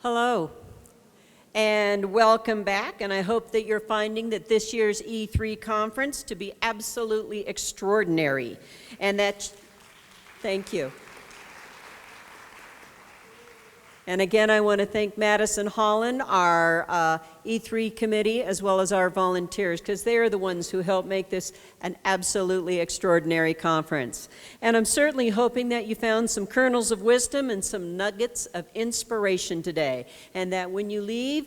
Hello, and welcome back, and I hope that you're finding that this year's E3 conference to be absolutely extraordinary, and thank you. And again, I want to thank Madison Holland, our E3 committee, as well as our volunteers, because they are the ones who help make this an absolutely extraordinary conference. And I'm certainly hoping that you found some kernels of wisdom and some nuggets of inspiration today, and that when you leave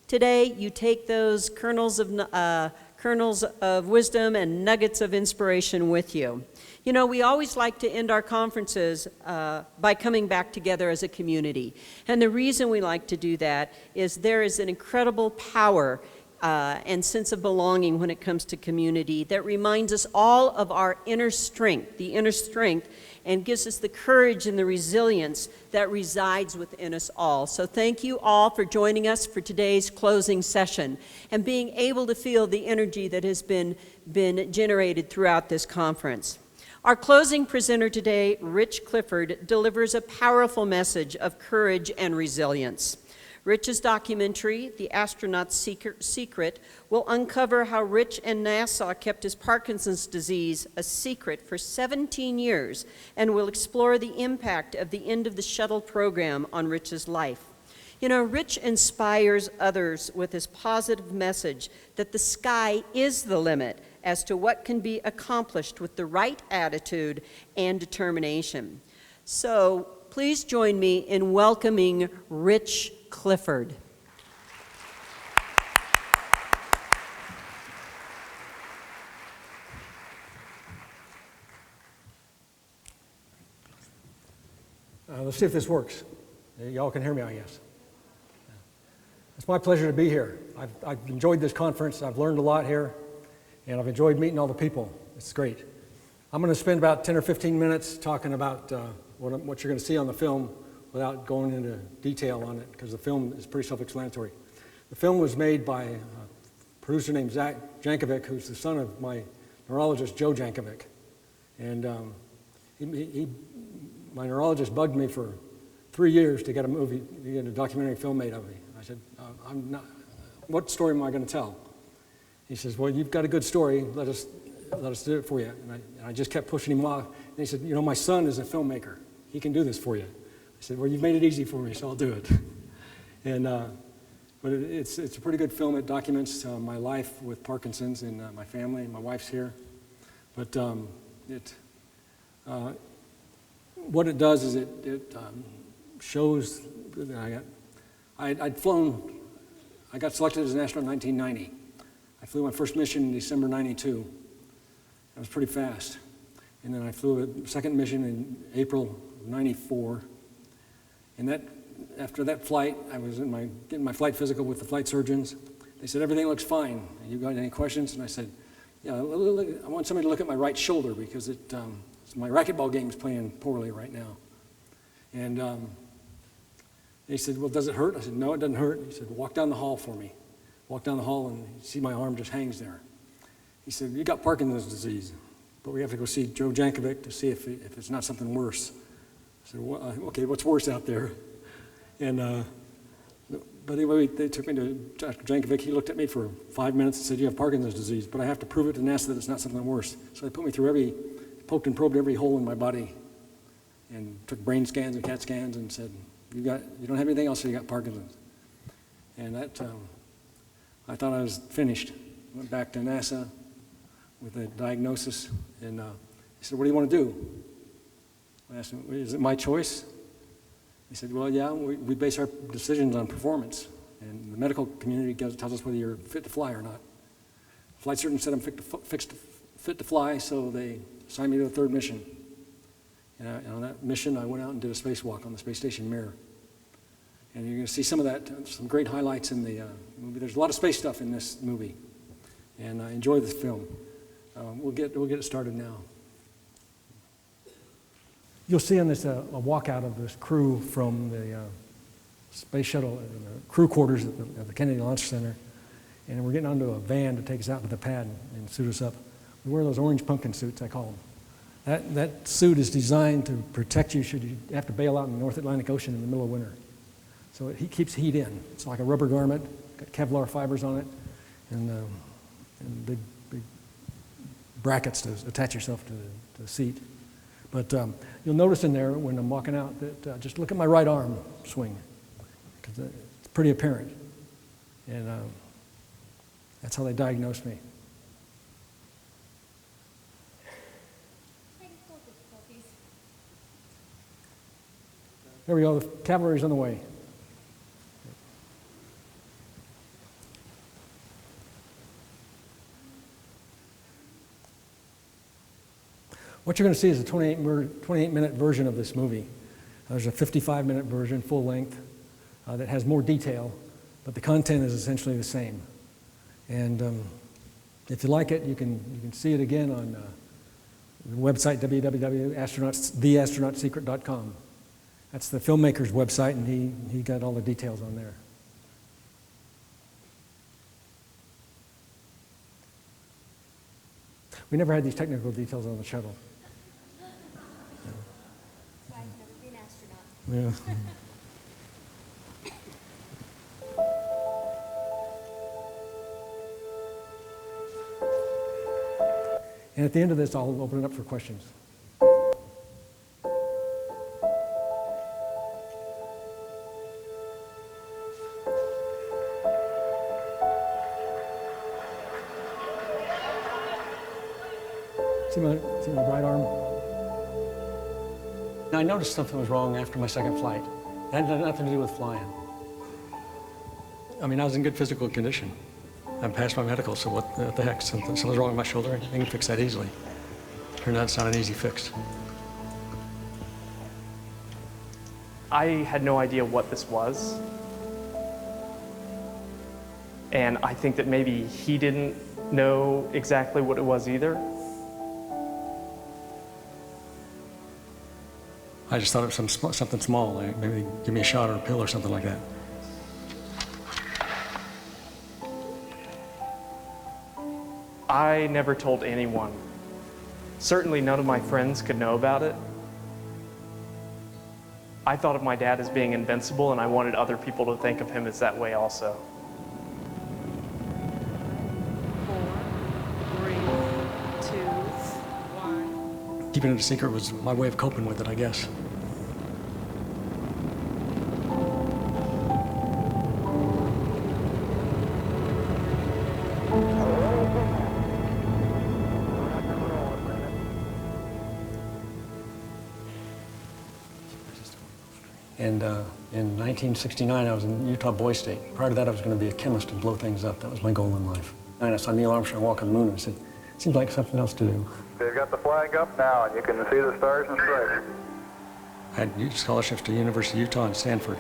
today, you take those kernels of wisdom and nuggets of inspiration with you. You know, we always like to end our conferences by coming back together as a community. And the reason we like to do that is there is an incredible power and sense of belonging when it comes to community that reminds us all of our inner strength, and gives us the courage and the resilience that resides within us all. So thank you all for joining us for today's closing session and being able to feel the energy that has been generated throughout this conference. Our closing presenter today, Rich Clifford, delivers a powerful message of courage and resilience. Rich's documentary, The Astronaut's Secret, will uncover how Rich and NASA kept his Parkinson's disease a secret for 17 years and will explore the impact of the end of the Shuttle Program on Rich's life. You know, Rich inspires others with his positive message that the sky is the limit as to what can be accomplished with the right attitude and determination. So please join me in welcoming Rich Clifford. Let's see if this works. Y'all can hear me, I guess. It's my pleasure to be here. I've enjoyed this conference. I've learned a lot here, and I've enjoyed meeting all the people. It's great. I'm going to spend about 10 or 15 minutes talking about what you're going to see on the film without going into detail on it, because the film is pretty self-explanatory. The film was made by a producer named Zach Jankovic, who's the son of my neurologist, Joe Jankovic. And my neurologist bugged me for 3 years to get a documentary film made of me. I said, what story am I going to tell? He says, well, you've got a good story, let us do it for you. And I just kept pushing him off. And he said, you know, my son is a filmmaker. He can do this for you. I said, well, you've made it easy for me, so I'll do it. And but it's a pretty good film. It documents my life with Parkinson's and my family. My wife's here. But what it does is it shows that I got selected as an astronaut in 1990. I flew my first mission in December 92. That was pretty fast. And then I flew a second mission in April of 94. And after that flight, I was getting my flight physical with the flight surgeons. They said, everything looks fine. You got any questions? And I said, yeah, I want somebody to look at my right shoulder because my racquetball game is playing poorly right now. And they said, well, does it hurt? I said, no, it doesn't hurt. He said, walk down the hall for me. Walk down the hall and you see my arm just hangs there. He said, you got Parkinson's disease, but we have to go see Joe Jankovic to see if it's not something worse. I said, well, okay, what's worse out there? And but anyway, they took me to Dr. Jankovic. He looked at me for 5 minutes and said, you have Parkinson's disease, but I have to prove it to NASA that it's not something worse. So they put me through poked and probed every hole in my body and took brain scans and CAT scans and said, you don't have anything else, so you got Parkinson's. And that, I thought I was finished. Went back to NASA with a diagnosis, and he said, what do you want to do? I asked him, is it my choice? He said, well, yeah, we base our decisions on performance, and the medical community tells us whether you're fit to fly or not. The flight surgeon said I'm fit to fly, so they assigned me to a third mission. And on that mission, I went out and did a spacewalk on the space station Mir. And you're going to see some of that, some great highlights in the movie. There's a lot of space stuff in this movie, and I enjoy this film. We'll get it started now. You'll see on this a walkout of this crew from the space shuttle, the crew quarters at the Kennedy Launch Center, and we're getting onto a van to take us out to the pad and suit us up. We wear those orange pumpkin suits, I call them. That suit is designed to protect you should you have to bail out in the North Atlantic Ocean in the middle of winter. So it keeps heat in. It's like a rubber garment, got Kevlar fibers on it, and big brackets to attach yourself to the seat. But you'll notice in there when I'm walking out that just look at my right arm swing, because it's pretty apparent. And that's how they diagnosed me. There we go, the cavalry's on the way. What you're going to see is a 28-minute version of this movie. There's a 55-minute version, full length, that has more detail, but the content is essentially the same. And if you like it, you can see it again on the website www.theastronautsecret.com. That's the filmmaker's website, and he got all the details on there. We never had these technical details on the shuttle. So I've never been an astronaut. Yeah. And at the end of this, I'll open it up for questions. See my right arm? I noticed something was wrong after my second flight. It had nothing to do with flying. I mean, I was in good physical condition. I'm past my medical, so what the heck? Something's wrong with my shoulder. I can fix that easily. Turned out it's not an easy fix. I had no idea what this was. And I think that maybe he didn't know exactly what it was either. I just thought it was something small, like maybe give me a shot or a pill or something like that. I never told anyone. Certainly none of my friends could know about it. I thought of my dad as being invincible, and I wanted other people to think of him as that way also. 4, 3, 2, 1. Keeping it a secret was my way of coping with it, I guess. And in 1969, I was in Utah Boy State. Prior to that, I was going to be a chemist and blow things up. That was my goal in life. And I saw Neil Armstrong walk on the moon, and I said, seems like something else to do. They've got the flag up now, and you can see the stars and stripes. I had scholarships to the University of Utah and Stanford.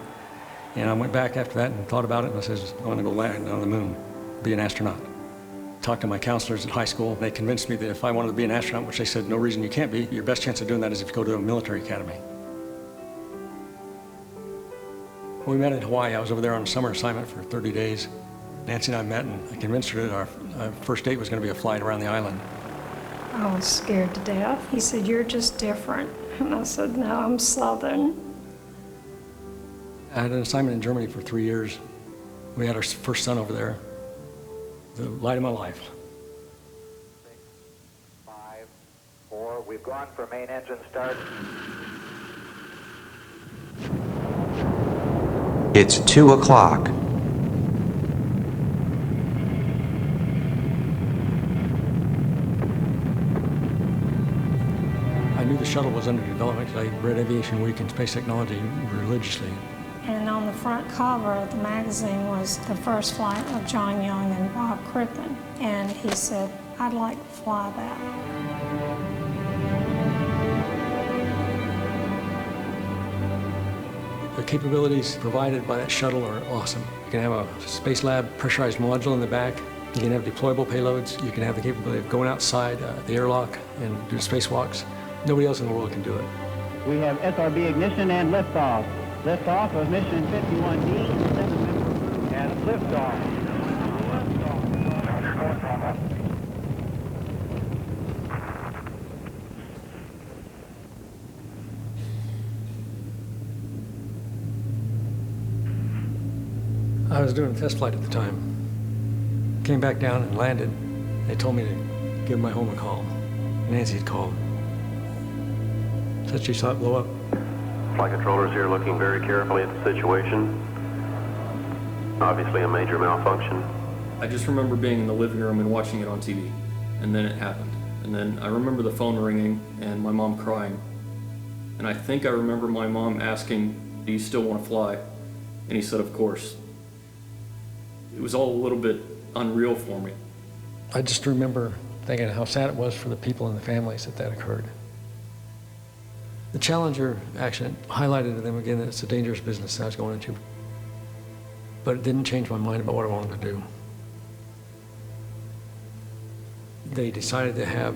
And I went back after that and thought about it, and I said, I want to go land on the moon, be an astronaut. Talked to my counselors at high school. They convinced me that if I wanted to be an astronaut, which they said, no reason you can't be, your best chance of doing that is if you go to a military academy. When we met in Hawaii, I was over there on a summer assignment for 30 days. Nancy and I met, and I convinced her that our first date was going to be a flight around the island. I was scared to death. He said, "You're just different." And I said, "No, I'm Southern." I had an assignment in Germany for 3 years. We had our first son over there, the light of my life. 6, 5, 4. We've gone for main engine start. It's 2 o'clock. I knew the shuttle was under development because I read Aviation Week and Space Technology religiously. And on the front cover of the magazine was the first flight of John Young and Bob Crippen. And he said, "I'd like to fly that." The capabilities provided by that shuttle are awesome. You can have a Space Lab pressurized module in the back. You can have deployable payloads. You can have the capability of going outside the airlock and do spacewalks. Nobody else in the world can do it. We have SRB ignition and liftoff. Liftoff of mission 51D. 7-member crew and liftoff. I was doing a test flight at the time. Came back down and landed. They told me to give my home a call. Nancy had called. Said she saw it blow up. Flight controllers here looking very carefully at the situation. Obviously a major malfunction. I just remember being in the living room and watching it on TV, and then it happened. And then I remember the phone ringing and my mom crying. And I think I remember my mom asking, "Do you still want to fly?" And he said, "Of course." It was all a little bit unreal for me. I just remember thinking how sad it was for the people and the families that occurred. The Challenger accident highlighted to them again that it's a dangerous business I was going into. But it didn't change my mind about what I wanted to do. They decided to have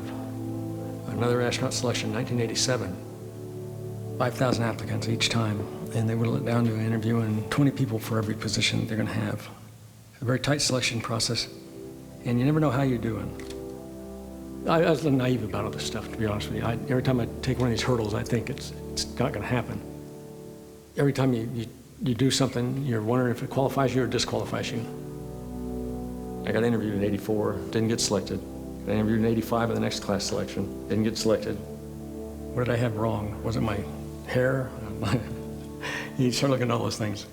another astronaut selection in 1987, 5,000 applicants each time, and they whittled it down to interviewing 20 people for every position they're going to have. A very tight selection process, and you never know how you're doing. I was a little naive about all this stuff, to be honest with you. Every time I take one of these hurdles, I think it's not going to happen. Every time you do something, you're wondering if it qualifies you or disqualifies you. I got interviewed in '84, didn't get selected. Got interviewed in '85 in the next class selection, didn't get selected. What did I have wrong? Was it my hair? You start looking at all those things.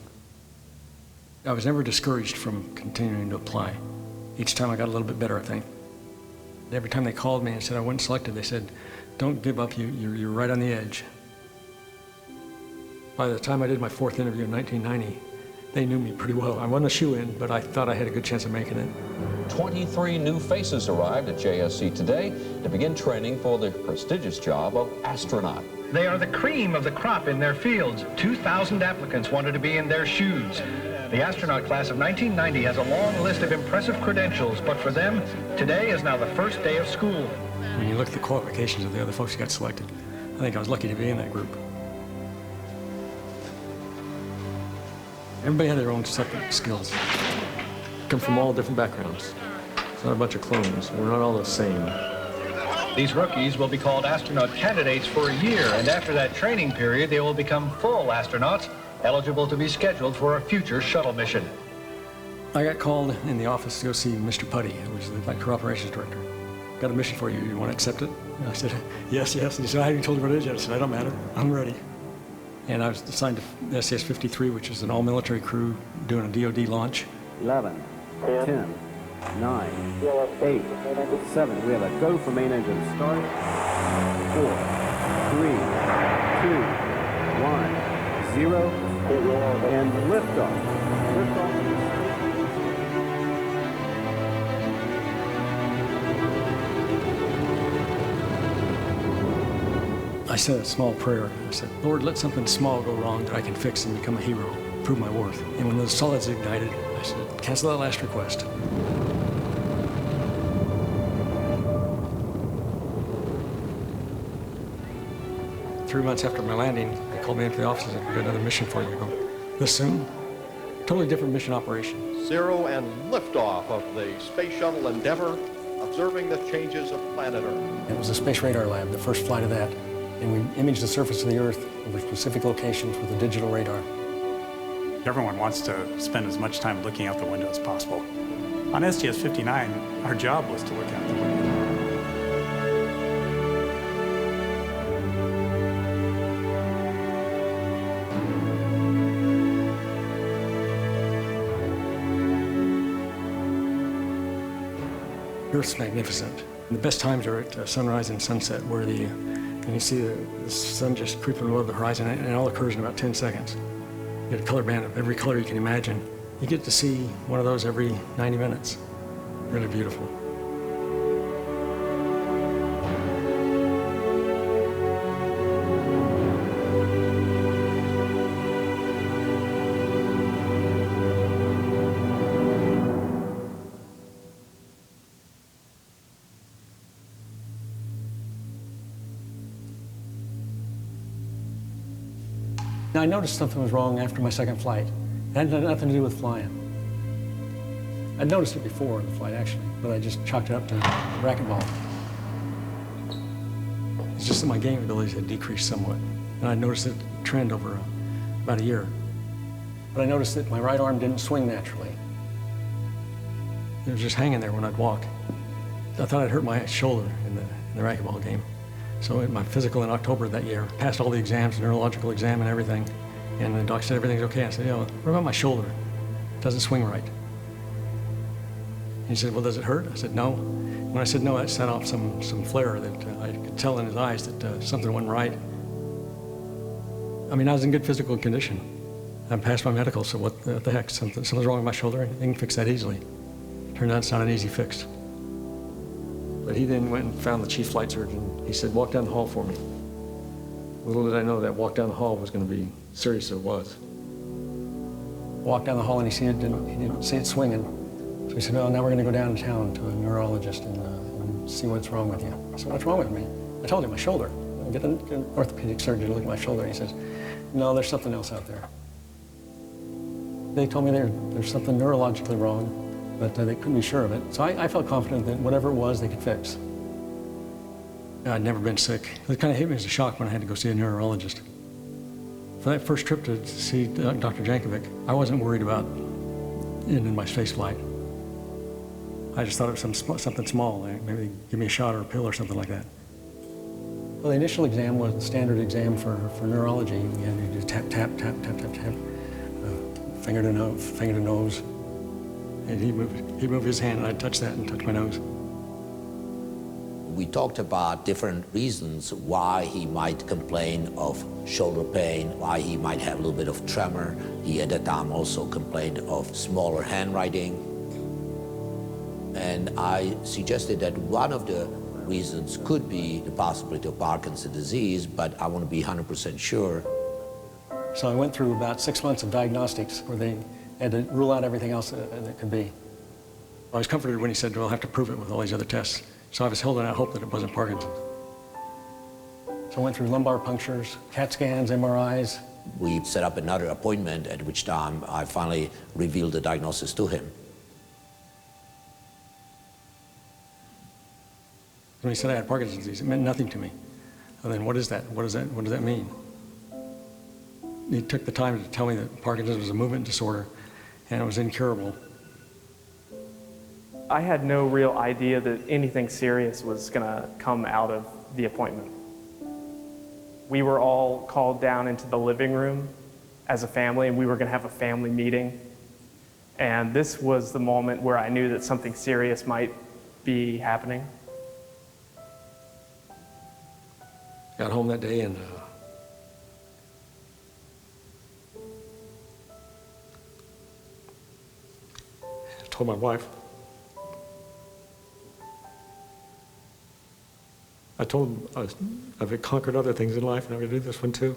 I was never discouraged from continuing to apply. Each time I got a little bit better, I think. Every time they called me and said I wasn't selected, they said, "Don't give up, you're right on the edge." By the time I did my fourth interview in 1990, they knew me pretty well. I wasn't a shoo-in, but I thought I had a good chance of making it. 23 new faces arrived at JSC today to begin training for the prestigious job of astronaut. They are the cream of the crop in their fields. 2,000 applicants wanted to be in their shoes. The astronaut class of 1990 has a long list of impressive credentials, but for them, today is now the first day of school. When you look at the qualifications of the other folks who got selected, I think I was lucky to be in that group. Everybody had their own separate skills. Come from all different backgrounds. It's not a bunch of clones. We're not all the same. These rookies will be called astronaut candidates for a year, and after that training period, they will become full astronauts, eligible to be scheduled for a future shuttle mission. I got called in the office to go see Mr. Putty, who was the Flight Operations Director. "Got a mission for you. You want to accept it?" And I said, yes. And he said, "I haven't told you what it is yet." I said, "I don't matter. I'm ready." And I was assigned to SCS-53, which is an all-military crew doing a DOD launch. 11, 10, 9, 8, 7. We have a go for main engine start. 4, 3, 2, 1, 0, and liftoff. Liftoff. I said a small prayer. I said, "Lord, let something small go wrong that I can fix and become a hero, prove my worth." And when those solids ignited, I said, "Cancel that last request." Three months after my landing, they called me into the office and said, "We've got another mission for you." I go, "This soon?" Totally different mission operation. 0 and liftoff of the Space Shuttle Endeavour, observing the changes of planet Earth. It was a space radar lab, the first flight of that. And we imaged the surface of the Earth over specific locations with a digital radar. Everyone wants to spend as much time looking out the window as possible. On STS-59, our job was to look out the window. Earth's magnificent. The best times are at sunrise and sunset, where and you see the sun just creeping above the horizon, and it all occurs in about 10 seconds. You get a color band of every color you can imagine. You get to see one of those every 90 minutes. Really beautiful. Now, I noticed something was wrong after my second flight. It had nothing to do with flying. I'd noticed it before in the flight, actually, but I just chalked it up to racquetball. It's just that my game abilities had decreased somewhat, and I noticed a trend over about a year. but I noticed that my right arm didn't swing naturally. It was just hanging there when I'd walk. I thought I'd hurt my shoulder in the racquetball game. So at my physical in October of that year, passed all the exams, neurological exam and everything, and the doc said everything's okay. I said, yeah, what about my shoulder? It doesn't swing right. He said, well, does it hurt? I said, no. When I said no, that set off some flare that I could tell in his eyes that something wasn't right. I mean, I was in good physical condition. I passed my medical, so what the heck? Something's wrong with my shoulder. They can fix that easily. Turned out it's not an easy fix. But he then went and found the chief flight surgeon. He said, walk down the hall for me. Little did I know that walk down the hall was going to be serious as it was. Walked down the hall and he didn't see it swinging. So he said, well, now we're going to go downtown to a neurologist and see what's wrong with you. I said, what's wrong with me? I told him my shoulder. Get an orthopedic surgeon to look at my shoulder. He says, no, there's something else out there. They told me there's something neurologically wrong, but they couldn't be sure of it. So I felt confident that whatever it was, they could fix. I'd never been sick. It kind of hit me as a shock when I had to go see a neurologist. For that first trip to see Dr. Jankovic, I wasn't worried about ending my space flight. I just thought it was something small, like maybe give me a shot or a pill or something like that. Well, the initial exam was the standard exam for neurology. You do tap, tap, tap, tap, tap, tap, finger to nose. And he'd move his hand and I'd touch that and touch my nose. We talked about different reasons why he might complain of shoulder pain, why he might have a little bit of tremor. He at that time also complained of smaller handwriting. And I suggested that one of the reasons could be the possibility of Parkinson's disease, but I want to be 100% sure. So I went through about 6 months of diagnostics where they had to rule out everything else that could be. I was comforted when he said, well, I'll have to prove it with all these other tests. So I was holding out hope that it wasn't Parkinson's. So I went through lumbar punctures, CAT scans, MRIs. We set up another appointment, at which time I finally revealed the diagnosis to him. When he said I had Parkinson's disease, it meant nothing to me. And then what is that? What does that mean? He took the time to tell me that Parkinson's was a movement disorder and it was incurable. I had no real idea that anything serious was going to come out of the appointment. We were all called down into the living room as a family, and we were going to have a family meeting. And this was the moment where I knew that something serious might be happening. Got home that day and told my wife. I told him I've conquered other things in life and I'm going to do this one too.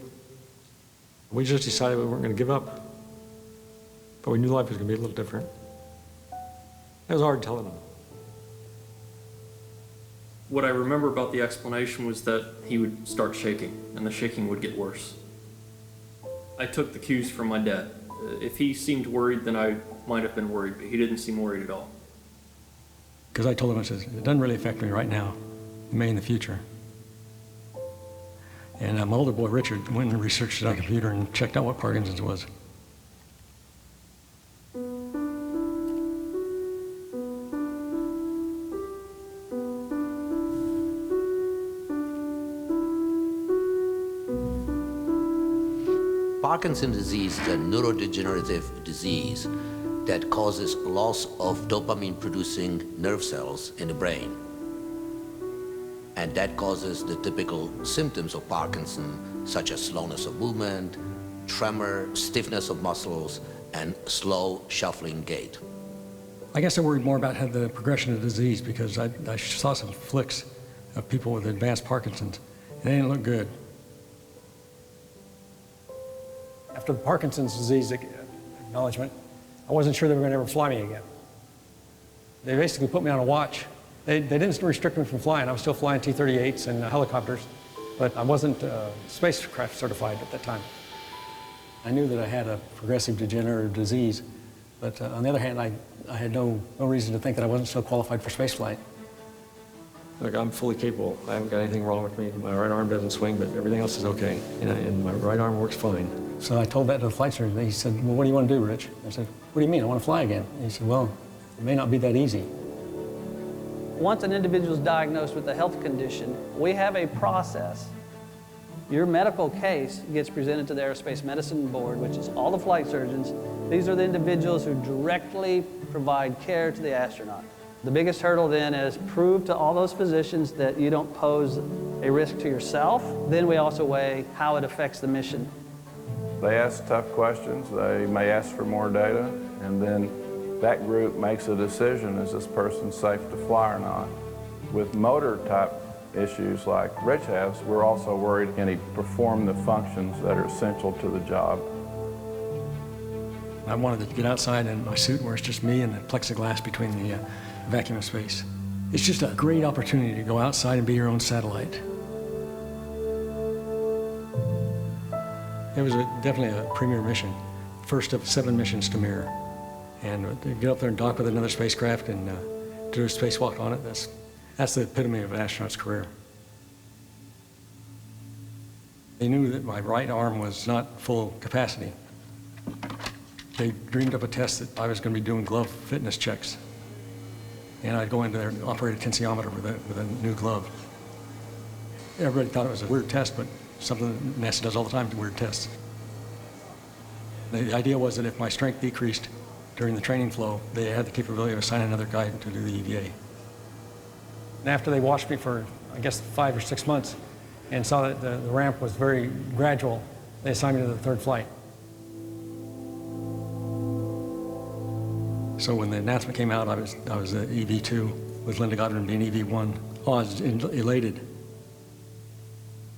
We just decided we weren't going to give up. But we knew life was going to be a little different. It was hard telling him. What I remember about the explanation was that he would start shaking, and the shaking would get worse. I took the cues from my dad. If he seemed worried, then I might have been worried, but he didn't seem worried at all. Because I told him, I said, it doesn't really affect me right now. It may in the future. And my older boy, Richard, went and researched it on a computer and checked out what Parkinson's was. Parkinson's disease is a neurodegenerative disease that causes loss of dopamine-producing nerve cells in the brain. And that causes the typical symptoms of Parkinson, such as slowness of movement, tremor, stiffness of muscles, and slow shuffling gait. I guess I worried more about the progression of the disease because I saw some flicks of people with advanced Parkinson's, and they didn't look good. After the Parkinson's disease acknowledgement, I wasn't sure they were going to ever fly me again. They basically put me on a watch. They didn't restrict me from flying. I was still flying T-38s and helicopters, but I wasn't spacecraft certified at that time. I knew that I had a progressive degenerative disease, but on the other hand, I had no reason to think that I wasn't still qualified for spaceflight. Like, I'm fully capable. I haven't got anything wrong with me. My right arm doesn't swing, but everything else is okay. And my right arm works fine. So I told that to the flight surgeon. He said, well, what do you want to do, Rich? I said, what do you mean? I want to fly again. And he said, well, it may not be that easy. Once an individual is diagnosed with a health condition, we have a process. Your medical case gets presented to the Aerospace Medicine Board, which is all the flight surgeons. These are the individuals who directly provide care to the astronaut. The biggest hurdle then is prove to all those physicians that you don't pose a risk to yourself. Then we also weigh how it affects the mission. They ask tough questions. They may ask for more data, and then that group makes a decision, is this person safe to fly or not? With motor type issues like Rich has, we're also worried, can he perform the functions that are essential to the job? I wanted to get outside in my suit where it's just me and the plexiglass between the vacuum of space. It's just a great opportunity to go outside and be your own satellite. It was definitely a premier mission, first of 7 missions to Mir. And to get up there and dock with another spacecraft and do a spacewalk on it, that's the epitome of an astronaut's career. They knew that my right arm was not full capacity. They dreamed up a test that I was going to be doing glove fitness checks. And I'd go in there and operate a tensiometer with a new glove. Everybody thought it was a weird test, but something that NASA does all the time, weird tests. The idea was that if my strength decreased during the training flow, they had the capability of assigning another guy to do the EVA. And after they watched me for, I guess, 5 or 6 months and saw that the ramp was very gradual, they assigned me to the 3rd flight. So when the announcement came out, I was EV2 with Linda Goddard being EV1. Oh, I was elated.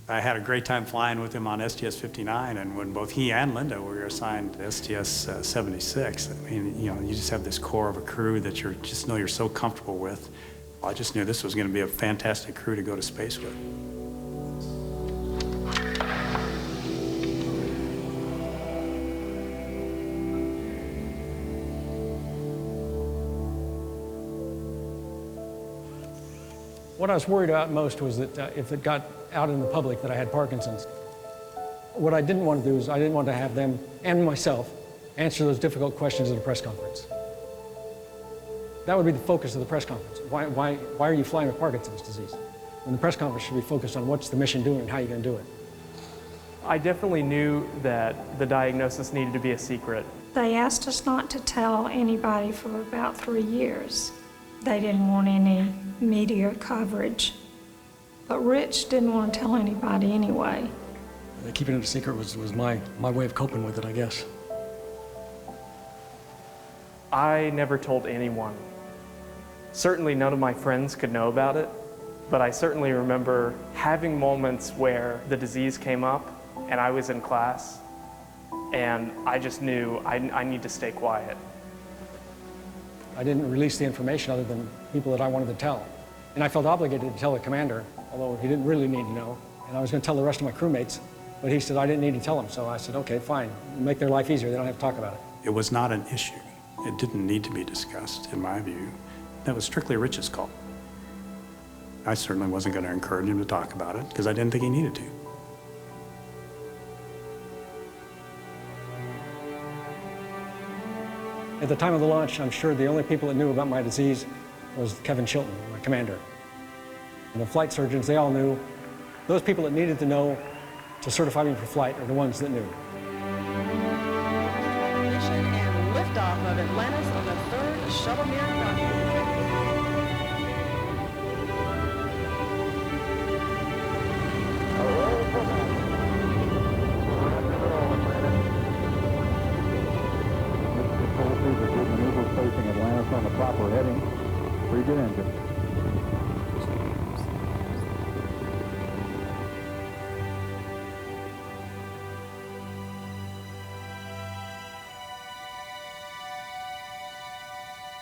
I had a great time flying with him on STS-59, and when both he and Linda were assigned STS-76, I mean, you know, you just have this core of a crew that you just know you're so comfortable with. Well, I just knew this was going to be a fantastic crew to go to space with. What I was worried about most was that if it got out in the public that I had Parkinson's. What I didn't want to do is I didn't want to have them and myself answer those difficult questions at a press conference. That would be the focus of the press conference. Why are you flying with Parkinson's disease? When the press conference should be focused on what's the mission doing and how you're going to do it. I definitely knew that the diagnosis needed to be a secret. They asked us not to tell anybody for about 3 years. They didn't want any media coverage. But Rich didn't want to tell anybody anyway. Keeping it a secret was my way of coping with it, I guess. I never told anyone. Certainly none of my friends could know about it, but I certainly remember having moments where the disease came up and I was in class and I just knew I need to stay quiet. I didn't release the information other than people that I wanted to tell. And I felt obligated to tell the commander, although he didn't really need to know. And I was going to tell the rest of my crewmates, but he said I didn't need to tell them. So I said, okay, fine. Make their life easier. They don't have to talk about it. It was not an issue. It didn't need to be discussed, in my view. That was strictly Rich's call. I certainly wasn't going to encourage him to talk about it because I didn't think he needed to. At the time of the launch, I'm sure the only people that knew about my disease was Kevin Chilton, my commander. And the flight surgeons, they all knew. Those people that needed to know to certify me for flight are the ones that knew. Mission and liftoff of Atlantis on the 3rd Shuttle Mir rocket. Facing Atlantis on the proper heading. Pre-good engine.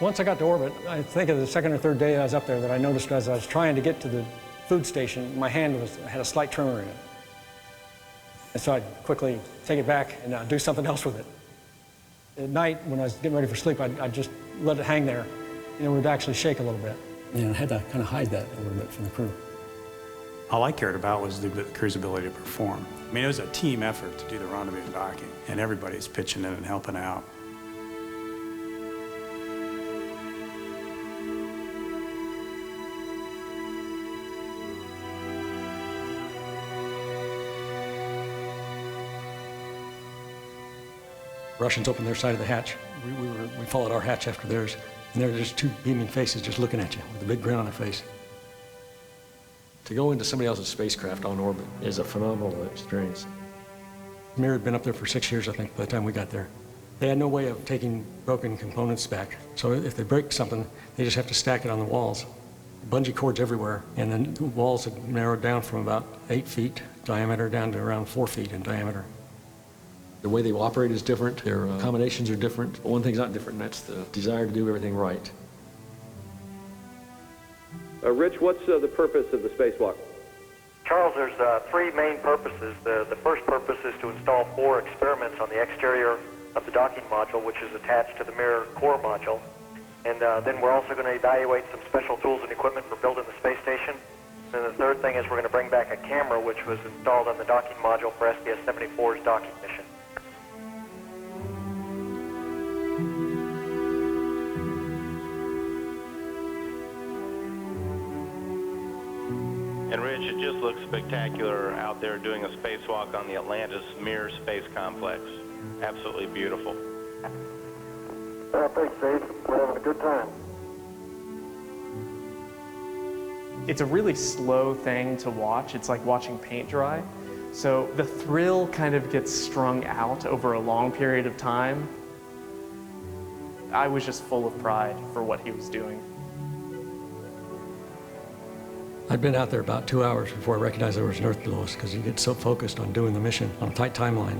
Once I got to orbit, I think of the 2nd or 3rd day I was up there that I noticed as I was trying to get to the food station, my hand had a slight tremor in it. And so I'd quickly take it back and do something else with it. At night, when I was getting ready for sleep, I'd just let it hang there, and it would actually shake a little bit. And I had to kind of hide that a little bit from the crew. All I cared about was the crew's ability to perform. I mean, it was a team effort to do the rendezvous and docking, and everybody's pitching in and helping out. Russians opened their side of the hatch. We followed our hatch after theirs, and there were just two beaming faces just looking at you with a big grin on their face. To go into somebody else's spacecraft on orbit is a phenomenal experience. Mir had been up there for 6 years, I think, by the time we got there. They had no way of taking broken components back, so if they break something, they just have to stack it on the walls. Bungee cords everywhere, and then the walls had narrowed down from about 8 feet diameter down to around 4 feet in diameter. The way they operate is different, their combinations are different. But one thing's not different, and that's the desire to do everything right. Rich, what's the purpose of the spacewalk? Charles, there's three main purposes. The first purpose is to install 4 experiments on the exterior of the docking module, which is attached to the Mir core module. And then we're also going to evaluate some special tools and equipment for building the space station. And the third thing is we're going to bring back a camera which was installed on the docking module for STS-74's docking mission. And Rich, it just looks spectacular out there doing a spacewalk on the Atlantis Mir Space Complex. Absolutely beautiful. Thanks, Dave. We're having a good time. It's a really slow thing to watch. It's like watching paint dry. So the thrill kind of gets strung out over a long period of time. I was just full of pride for what he was doing. I'd been out there about 2 hours before I recognized there was an Earth below us, because you get so focused on doing the mission on a tight timeline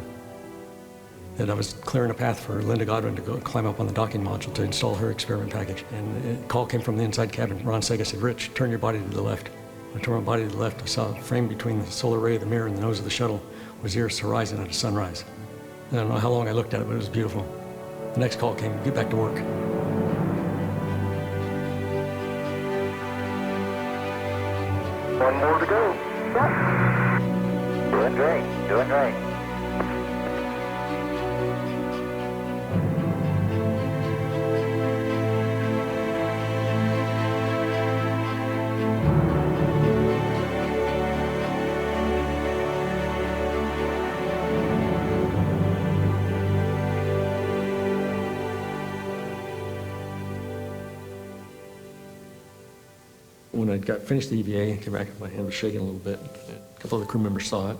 that I was clearing a path for Linda Godwin to go climb up on the docking module to install her experiment package. And a call came from the inside cabin. Ron Sega said, "Rich, turn your body to the left." When I turned my body to the left, I saw a frame between the solar ray of the mirror and the nose of the shuttle was the Earth's horizon at a sunrise. I don't know how long I looked at it, but it was beautiful. The next call came, "Get back to work." One more to go. Doing great, doing great. When I got finished the EVA, I came back, my hand was shaking a little bit. A couple of the crew members saw it.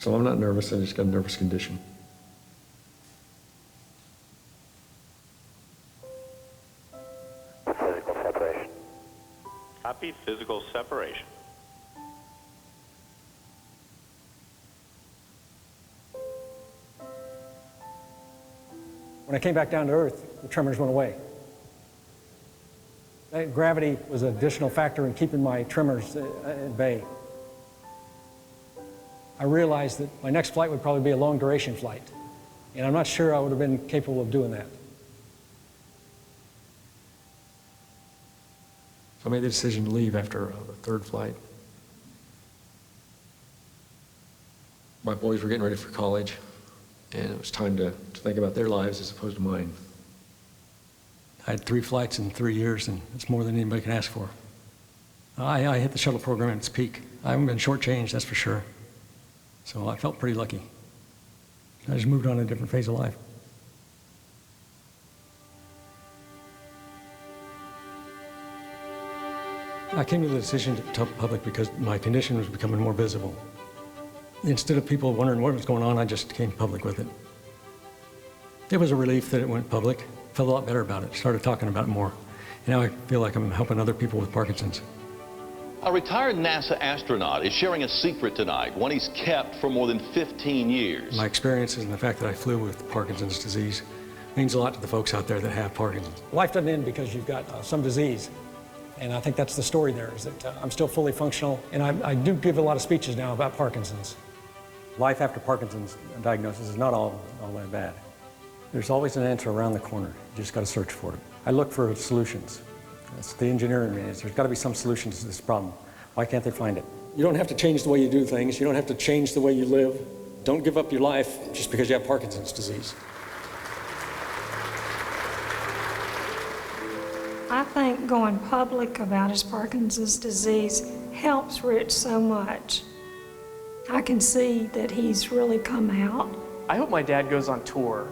So I'm not nervous, I just got a nervous condition. Physical separation. Copy, physical separation. When I came back down to Earth, the tremors went away. Gravity was an additional factor in keeping my tremors at bay. I realized that my next flight would probably be a long duration flight, and I'm not sure I would have been capable of doing that. So I made the decision to leave after the third flight. My boys were getting ready for college, and it was time to think about their lives as opposed to mine. I had 3 flights in 3 years, and it's more than anybody can ask for. I hit the shuttle program at its peak. I haven't been shortchanged, that's for sure. So I felt pretty lucky. I just moved on to a different phase of life. I came to the decision to tell the public because my condition was becoming more visible. Instead of people wondering what was going on, I just came public with it. It was a relief that it went public. Felt a lot better about it, started talking about it more. And now I feel like I'm helping other people with Parkinson's. A retired NASA astronaut is sharing a secret tonight, one he's kept for more than 15 years. My experiences and the fact that I flew with Parkinson's disease means a lot to the folks out there that have Parkinson's. Life doesn't end because you've got some disease. And I think that's the story there, is that I'm still fully functional. And I do give a lot of speeches now about Parkinson's. Life after Parkinson's diagnosis is not all that bad. There's always an answer around the corner. You just got to search for it. I look for solutions. That's the engineer in me. There's got to be some solution to this problem. Why can't they find it? You don't have to change the way you do things. You don't have to change the way you live. Don't give up your life just because you have Parkinson's disease. I think going public about his Parkinson's disease helps Rich so much. I can see that he's really come out. I hope my dad goes on tour.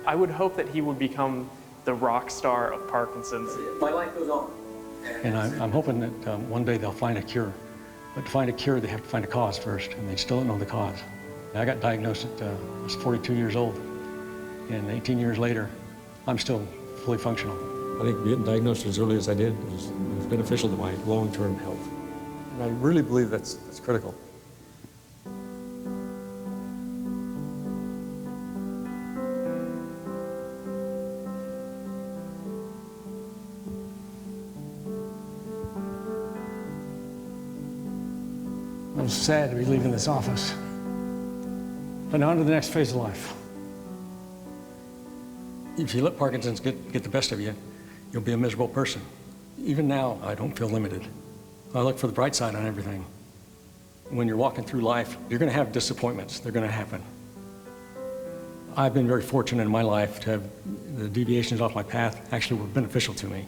I would hope that he would become the rock star of Parkinson's. My life goes on. And I'm hoping that one day they'll find a cure. But to find a cure, they have to find a cause first, and they still don't know the cause. I got diagnosed at, I was 42 years old, and 18 years later, I'm still fully functional. I think getting diagnosed as early as I did was beneficial to my long-term health. And I really believe that's critical. I was sad to be leaving this office. But now on to the next phase of life. If you let Parkinson's get the best of you, you'll be a miserable person. Even now, I don't feel limited. I look for the bright side on everything. When you're walking through life, you're going to have disappointments. They're going to happen. I've been very fortunate in my life to have the deviations off my path actually were beneficial to me.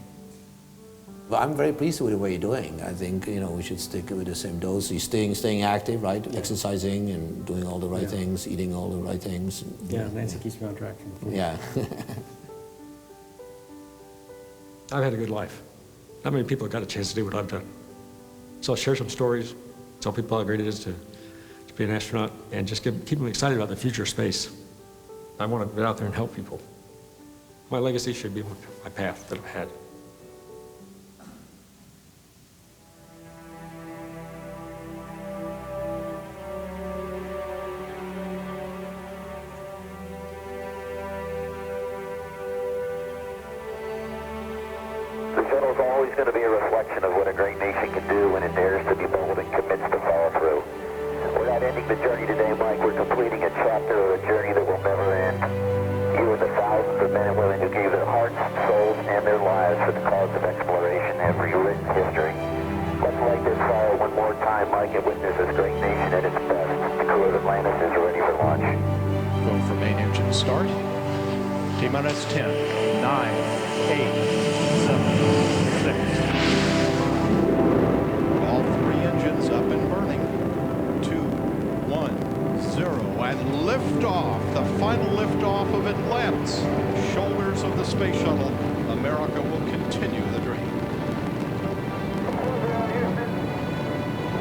Well, I'm very pleased with what you're doing. I think, we should stick with the same dose. You're staying active, right? Yeah. Exercising and doing all the right things, eating all the right things. Yeah, Nancy keeps me on track. Yeah. I've had a good life. Not many people have got a chance to do what I've done. So I'll share some stories, tell people how great it is to be an astronaut, and just keep them excited about the future of space. I want to get out there and help people. My legacy should be my path that I've had. The shuttle's always going to be a reflection of what a great nation can do when it dares to be bold and commits to follow through. We're not ending the journey today, Mike. We're completing a chapter of a journey that will never end. You and the thousands of men and women who gave their hearts, souls, and their lives for the cause of exploration have rewritten history. Let's light this fire one more time, Mike, and witness this great nation at its best. The crew of Atlantis is ready for launch. Go for main engine start. T-minus 10, 9, 8, 7, 6. All three engines up and burning. 2, 1, 0, and liftoff. The final liftoff of Atlantis. Shoulders of the space shuttle. America will continue the dream.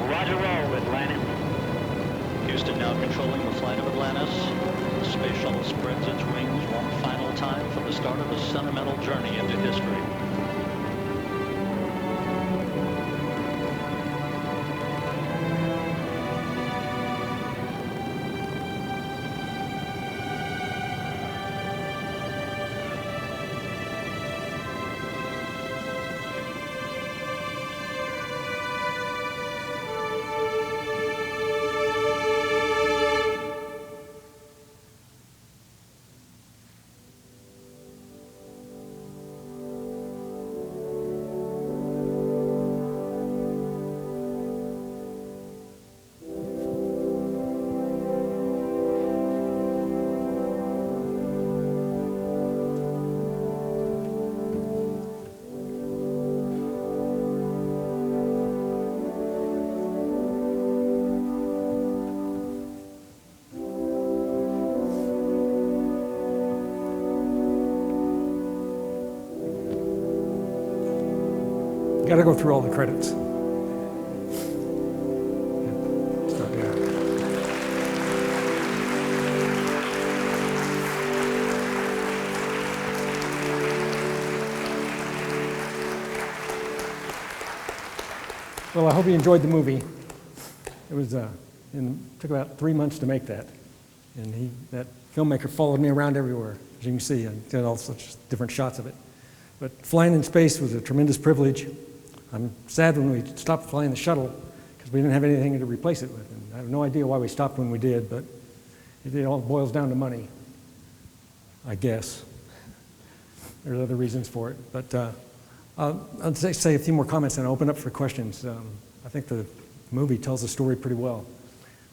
Roger roll, Atlantis. Houston now controlling the flight of Atlantis. The space shuttle spreads its wings one final time for the start of a sentimental journey into history. Got to go through all the credits. Well, I hope you enjoyed the movie. It was took about 3 months to make that, and that filmmaker followed me around everywhere. As you can see, I did all such different shots of it. But flying in space was a tremendous privilege. I'm sad when we stopped flying the shuttle because we didn't have anything to replace it with. And I have no idea why we stopped when we did, but it all boils down to money, I guess. There's other reasons for it. But I'll say a few more comments and I'll open up for questions. I think the movie tells the story pretty well.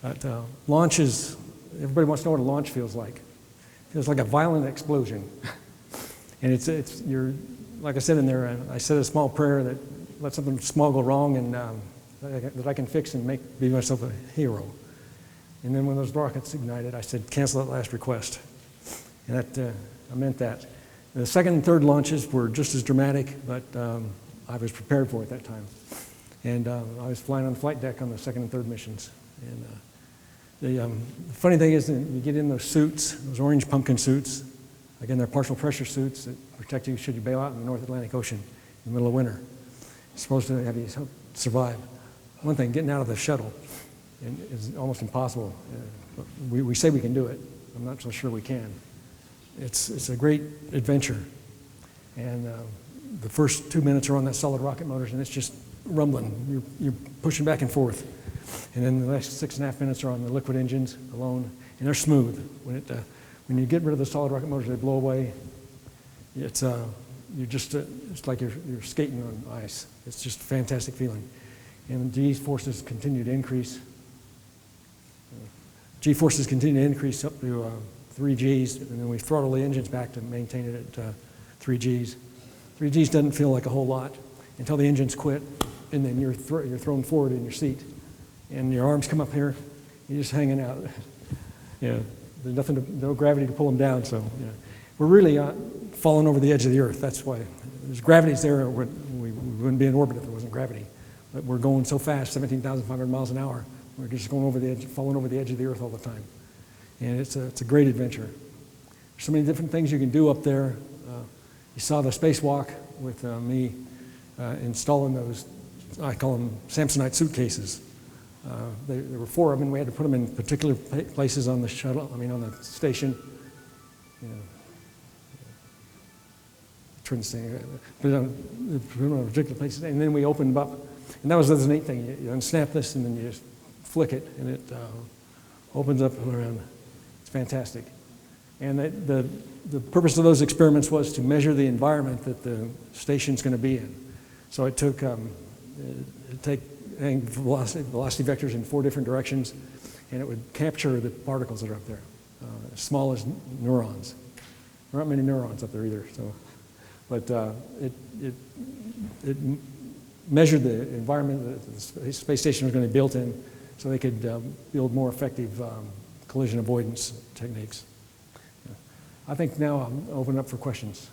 But launches, everybody wants to know what a launch feels like. It feels like a violent explosion. And you're, like I said in there, I said a small prayer that let something small go wrong and that I can fix and be myself a hero. And then when those rockets ignited, I said, cancel that last request. And that, I meant that. The second and third launches were just as dramatic, but I was prepared for it that time. And I was flying on the flight deck on the second and third missions. And the funny thing is that you get in those suits, those orange pumpkin suits. Again, they're partial pressure suits that protect you should you bail out in the North Atlantic Ocean in the middle of winter. It's supposed to have you survive. One thing, getting out of the shuttle is almost impossible. We say we can do it. I'm not so sure we can. It's a great adventure. And the first 2 minutes are on that solid rocket motors, and it's just rumbling. You're pushing back and forth. And then the last 6.5 minutes are on the liquid engines alone, and they're smooth. When you get rid of the solid rocket motors, they blow away. It's like you're skating on ice. It's just a fantastic feeling. And G-forces continue to increase. G-forces continue to increase up to 3 Gs, and then we throttle the engines back to maintain it at 3 Gs. 3 Gs doesn't feel like a whole lot until the engines quit, and then you're thrown forward in your seat, and your arms come up here, you're just hanging out. There's no gravity to pull them down, so we're really falling over the edge of the Earth. That's why there's gravity's there. We wouldn't be in orbit if there wasn't gravity. But we're going so fast, 17,500 miles an hour. We're just going over the edge, falling over the edge of the Earth all the time. And it's a great adventure. There's so many different things you can do up there. You saw the spacewalk with me installing those, I call them Samsonite suitcases. There were 4 of them, and we had to put them in particular places on the shuttle, on the station. Put it on particular places, and then we opened them up. And that was the neat thing. You unsnap this, and then you just flick it, and it opens up around. It's fantastic. And the purpose of those experiments was to measure the environment that the station's going to be in. So it took velocity vectors in 4 different directions, and it would capture the particles that are up there, as small as neurons. There aren't many neurons up there either. But it measured the environment that the space station was going to be built in, so they could build more effective collision avoidance techniques. I think now I'm opening up for questions.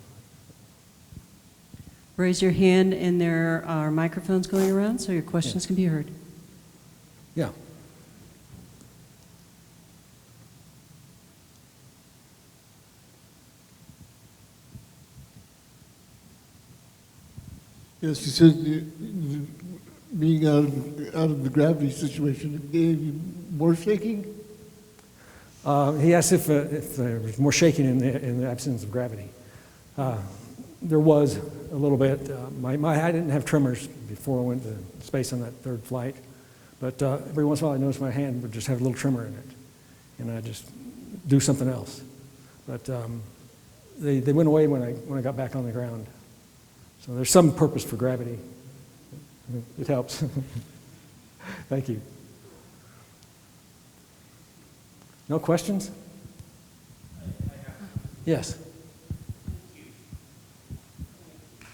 Raise your hand, and there are microphones going around so your questions can be heard. Yeah. Yes, you said being out of the gravity situation, it gave you more shaking? He asked if there was more shaking in the absence of gravity. There was a little bit. I didn't have tremors before I went to space on that 3rd flight, but every once in a while I noticed my hand would just have a little tremor in it, and I'd just do something else. But they went away when I got back on the ground. So there's some purpose for gravity. It helps. Thank you. No questions? Yes.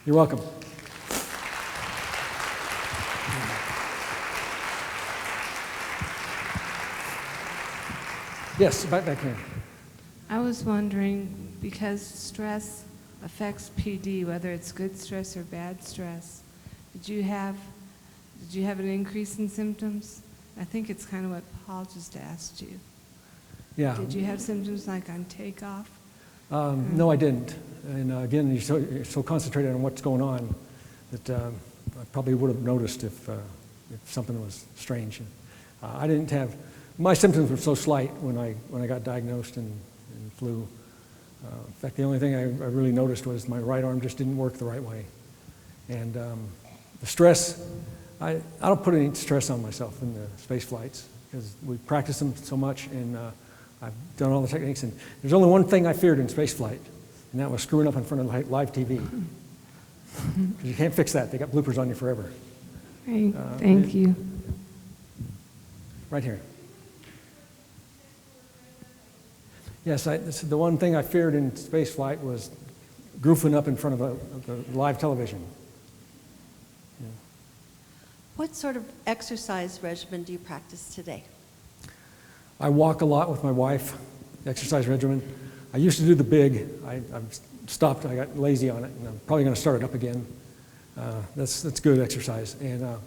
You're welcome. Yes, back here. I was wondering, because stress affects PD, whether it's good stress or bad stress, did you have an increase in symptoms? I think it's kind of what Paul just asked you. Yeah. Did you have symptoms like on takeoff? No, I didn't. And again, you're so concentrated on what's going on that I probably would have noticed if something was strange. I didn't have, my symptoms were so slight when I got diagnosed and flew. In fact, the only thing I really noticed was my right arm just didn't work the right way. And the stress, I don't put any stress on myself in the space flights because we practice them so much, and I've done all the techniques. And there's only one thing I feared in space flight, and that was screwing up in front of live TV. Because you can't fix that. They got bloopers on you forever. Great, thank you. Right here. Yes, the one thing I feared in spaceflight was goofing up in front of the live television. Yeah. What sort of exercise regimen do you practice today? I walk a lot with my wife, the exercise regimen. I used to do the big. I've stopped. I got lazy on it, and I'm probably going to start it up again. That's good exercise. And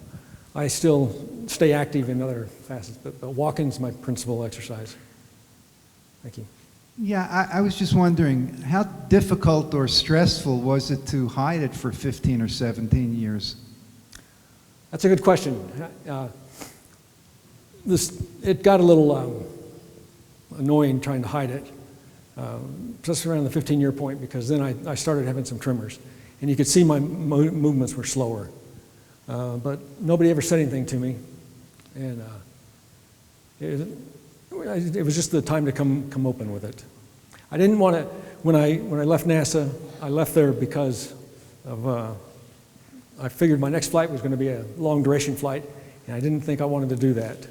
I still stay active in other facets, but walking's my principal exercise. Thank you. Yeah, I was just wondering, how difficult or stressful was it to hide it for 15 or 17 years? That's a good question. It got a little annoying trying to hide it, just around the 15-year point, because then I started having some tremors. And you could see my movements were slower. But nobody ever said anything to me. And it was just the time to come open with it. I didn't want to, when I left NASA, I left there because of, I figured my next flight was going to be a long duration flight, and I didn't think I wanted to do that.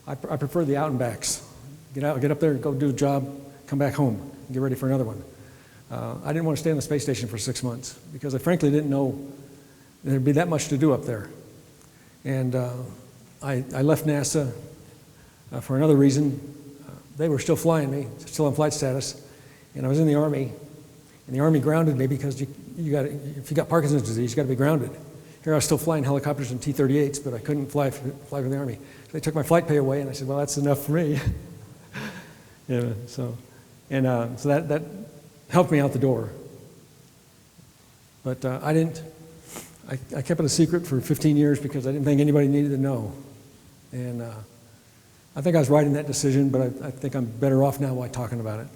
I prefer the out and backs. Get up there, go do a job, come back home, and get ready for another one. I didn't want to stay on the space station for 6 months because I frankly didn't know there'd be that much to do up there. And I left NASA for another reason. They were still flying me, still on flight status, and I was in the Army, and the Army grounded me because if you got Parkinson's disease, you got to be grounded. Here I was still flying helicopters and T-38s, but I couldn't fly for the Army. So they took my flight pay away, and I said, well, that's enough for me. Yeah, so that helped me out the door. But I kept it a secret for 15 years because I didn't think anybody needed to know. And I think I was right in that decision, but I think I'm better off now by talking about it.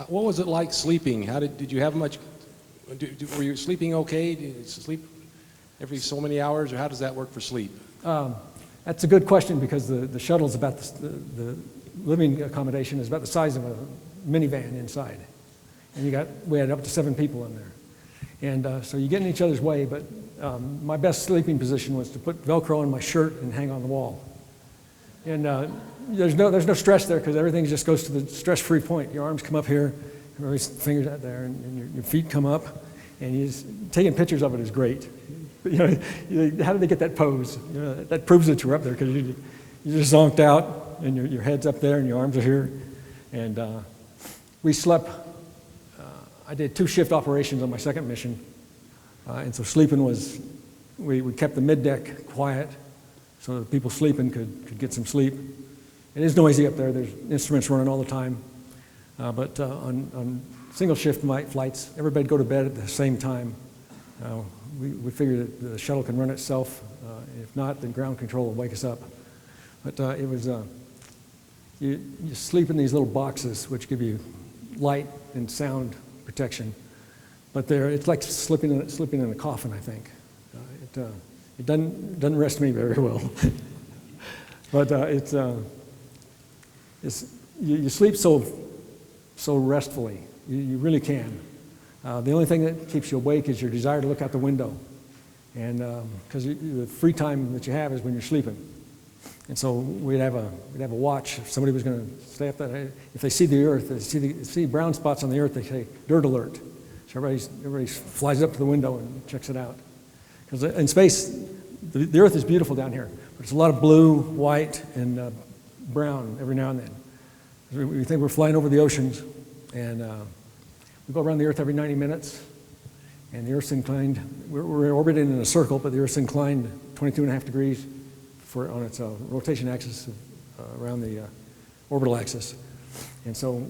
What was it like sleeping? How did you have much, were you sleeping okay? Did you sleep every so many hours, or how does that work for sleep? That's a good question because the shuttle's about the living accommodation is about the size of a minivan inside. And we had up to 7 people in there. And so you get in each other's way, but my best sleeping position was to put Velcro on my shirt and hang on the wall. And there's no stress there because everything just goes to the stress-free point. Your arms come up here, your fingers out there, and your feet come up. And taking pictures of it is great. But, how did they get that pose? That proves that you're up there because you just zonked out, and your head's up there, and your arms are here. And we slept. I did 2 shift operations on my second mission, and so sleeping was, we kept the mid-deck quiet so that people sleeping could get some sleep. It is noisy up there. There's instruments running all the time. But on single shift flights, everybody'd go to bed at the same time. We figured that the shuttle can run itself. If not, then ground control will wake us up. But it was, you sleep in these little boxes which give you light and sound protection. But it's like sleeping in a coffin, I think. It doesn't rest me very well. But you sleep so restfully. You really can. The only thing that keeps you awake is your desire to look out the window. And because the free time that you have is when you're sleeping. And so we'd have a watch. If somebody was going to stay up there, if they see the Earth, they see brown spots on the Earth, they say, dirt alert. So everybody flies up to the window and checks it out. Because in space, the Earth is beautiful down here, but it's a lot of blue, white, and brown every now and then. We think we're flying over the oceans, and we go around the Earth every 90 minutes, and the Earth's inclined, we're orbiting in a circle, but the Earth's inclined 22.5 degrees on its rotation axis around the orbital axis. And so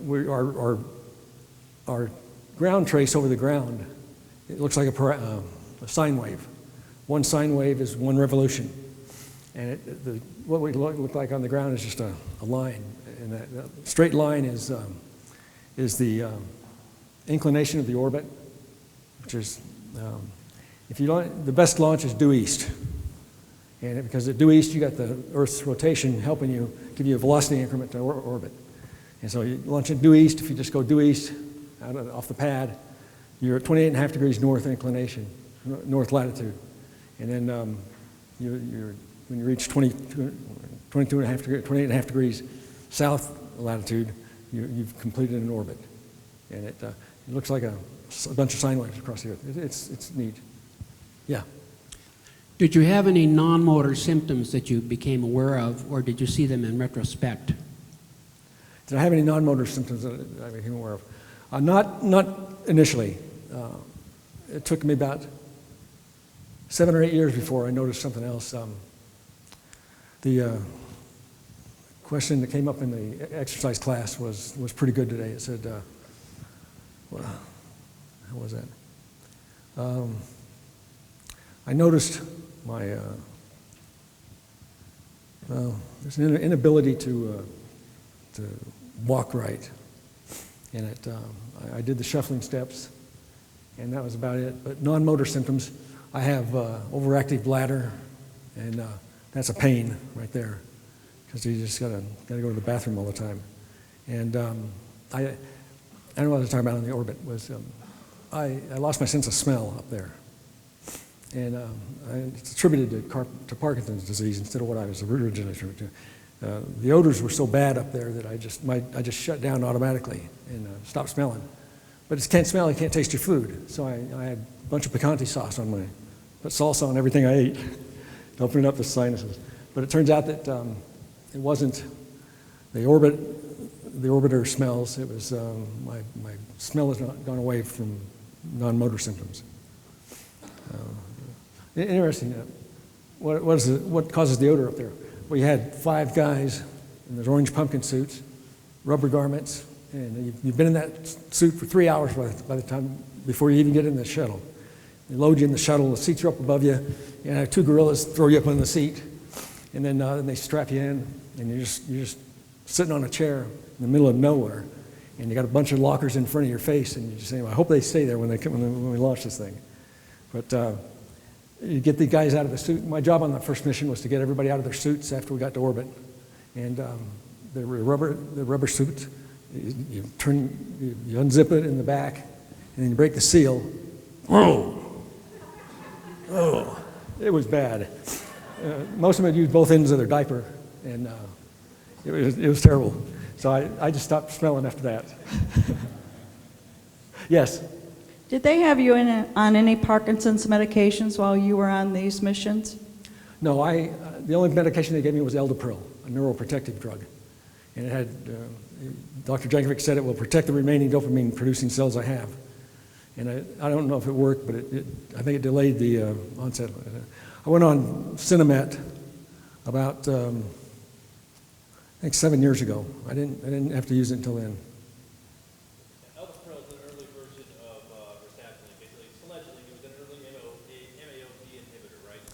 our ground trace over the ground, it looks like a sine wave. One sine wave is 1 revolution. And what we look like on the ground is just a line. And that straight line is the inclination of the orbit, which is, the best launch is due east. And because at due east, you got the Earth's rotation helping you, give you a velocity increment to orbit. And so you launch at due east. If you just go due east off the pad, you're at 28.5 degrees north inclination, north latitude. And then when you reach 28.5 degrees south latitude, you've completed an orbit. And it looks like a bunch of sine waves across the Earth. It's neat. Yeah. Did you have any non-motor symptoms that you became aware of, or did you see them in retrospect? Did I have any non-motor symptoms that I became aware of? Not initially. It took me about 7 or 8 years before I noticed something else. The question that came up in the exercise class was pretty good today. It said, how was that? I noticed my there's an inability to walk right, and I did the shuffling steps, and that was about it. But non-motor symptoms, I have overactive bladder, and that's a pain right there, because you just gotta go to the bathroom all the time. And I don't know what I was talking about on the orbit. Was I lost my sense of smell up there. And it's attributed to Parkinson's disease instead of what I was originally attributed to. The odors were so bad up there that I just shut down automatically and stopped smelling. But you can't smell, you can't taste your food. So I had a bunch of picante sauce on put salsa on everything I ate to open up the sinuses. But it turns out that it wasn't the orbiter smells. It was my smell has not gone away from non-motor symptoms. Interesting. What causes the odor up there? We had 5 guys in those orange pumpkin suits, rubber garments, and you've been in that suit for 3 hours by the time before you even get in the shuttle. They load you in the shuttle, the seats are up above you, and have 2 gorillas throw you up on the seat, and then they strap you in, and you're just sitting on a chair in the middle of nowhere, and you got a bunch of lockers in front of your face, and you just say, I hope they stay there when we launch this thing. But you get the guys out of the suit. My job on the first mission was to get everybody out of their suits after we got to orbit. And the rubber suits, you unzip it in the back, and then you break the seal. Whoa! Oh, it was bad. Most of them had used both ends of their diaper, and it was terrible. So I just stopped smelling after that. Yes? Did they have you on any Parkinson's medications while you were on these missions? No, the only medication they gave me was Eldepril, a neuroprotective drug. And it had, Dr. Jankovic said it will protect the remaining dopamine-producing cells I have. And I don't know if it worked, but I think it delayed the onset. I went on Cinemat about, I think 7 years ago. I didn't have to use it until then.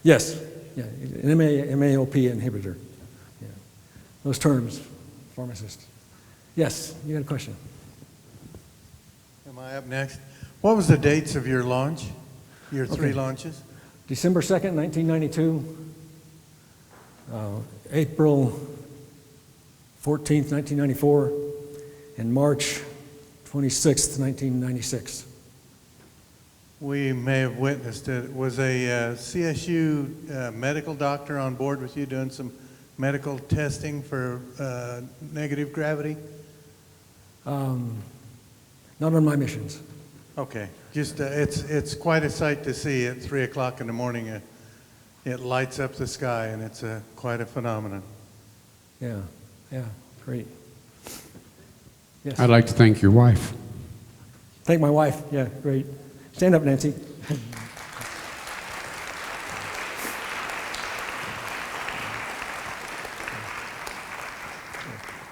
Yes, yeah, an MAOP inhibitor. Yeah. Those terms, pharmacist. Yes, you had a question. Am I up next? What was the dates of your launch, your 3 launches? December 2nd, 1992, April 14th, 1994, and March 26th, 1996. We may have witnessed it. Was a CSU medical doctor on board with you doing some medical testing for negative gravity? Not on my missions. Okay, just it's quite a sight to see at 3 o'clock in the morning. It lights up the sky, and it's quite a phenomenon. Yeah, great. Yes. I'd like to thank your wife. Thank my wife. Yeah, great. Stand up, Nancy.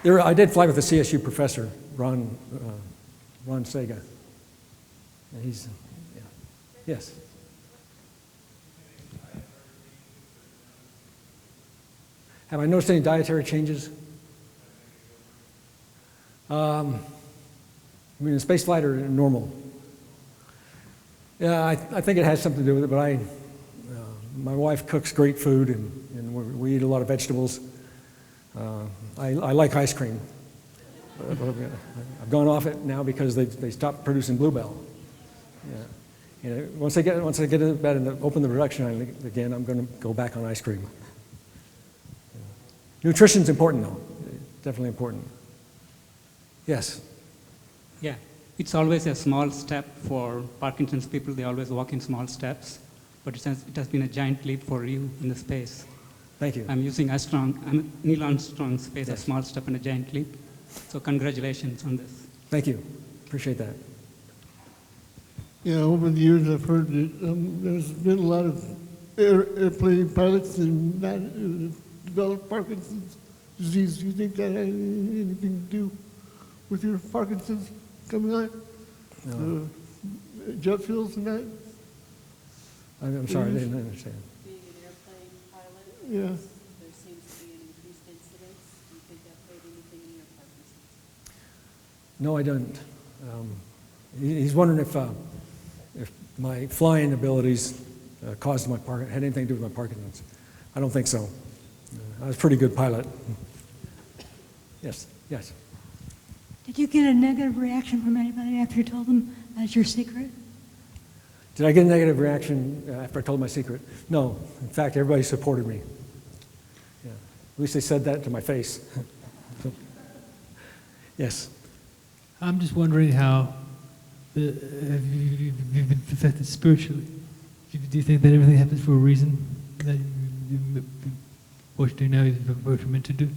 I did fly with a CSU professor, Ron Sega. And he's, yes. Have I noticed any dietary changes? I mean, in space flight or normal? Yeah, I think it has something to do with it, but my wife cooks great food, and we eat a lot of vegetables. I like ice cream. I've gone off it now because they stopped producing Bluebell. Yeah. You know, once I get it back and open the production line again, I'm going to go back on ice cream. Yeah. Nutrition's important, though. Definitely important. Yes. Yeah, it's always a small step for Parkinson's people. They always walk in small steps, but it has been a giant leap for you in the space. Thank you. I'm using Neil Armstrong's space, a small step and a giant leap. So congratulations on this. Thank you. Appreciate that. Yeah, over the years I've heard that there's been a lot of airplane pilots and not developed Parkinson's disease. Do you think that had anything to do with your Parkinson's coming on? No. Jet fuels and that? I'm sorry, I didn't understand. Being an airplane pilot, Yeah. there seems to be an increased incidence. Do you think that played anything in your Parkinson's? No, I don't. He's wondering if my flying abilities had anything to do with my Parkinson's. I don't think so. I was a pretty good pilot. Yes, yes. Did you get a negative reaction from anybody after you told them that's your secret? Did I get a negative reaction after I told my secret? No. In fact, everybody supported me. Yeah. At least they said that to my face. Yes. I'm just wondering how have you been affected spiritually? Do you think that everything happens for a reason? That what you do now is what you're meant to do?